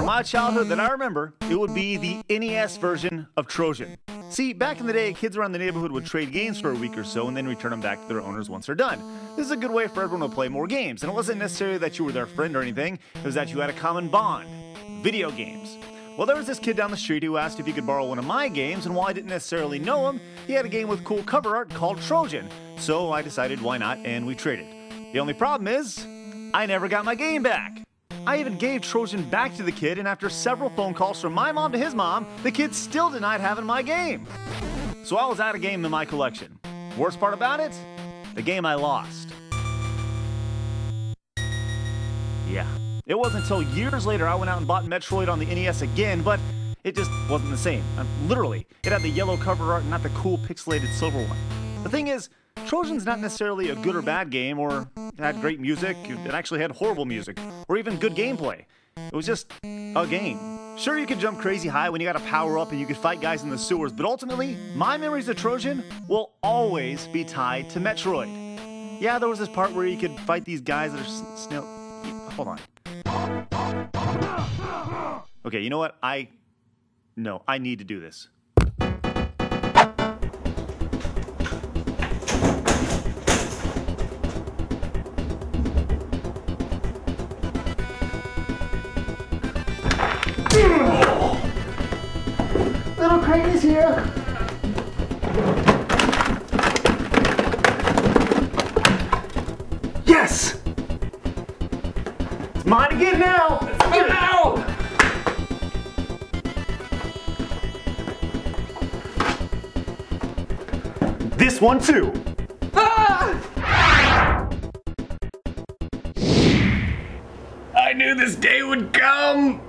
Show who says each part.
Speaker 1: my childhood that I remember, it would be the NES version of Trojan. See, back in the day, kids around the neighborhood would trade games for a week or so and then return them back to their owners once they're done. This is a good way for everyone to play more games, and it wasn't necessarily that you were their friend or anything, it was that you had a common bond: video games. Well, there was this kid down the street who asked if he could borrow one of my games, and while I didn't necessarily know him, he had a game with cool cover art called Trojan. So I decided why not, and we traded. The only problem is, I never got my game back. I even gave Trojan back to the kid, and after several phone calls from my mom to his mom, the kid still denied having my game. So I was out of game in my collection. Worst part about it? The game I lost. Yeah. It wasn't until years later I went out and bought Metroid on the NES again, but it just wasn't the same. Literally, it had the yellow cover art, not the cool pixelated silver one. The thing is, Trojan's not necessarily a good or bad game, or it had great music, it actually had horrible music, or even good gameplay. It was just a game. Sure, you could jump crazy high when you got a power up and you could fight guys in the sewers, but ultimately, my memories of Trojan will always be tied to Metroid. Yeah, there was this part where you could fight these guys that are hold on. Okay, you know what? No, I need to do this. Little Craigie's here. Yes! It's mine again now! Ow! This one too. Ah! I knew this day would come.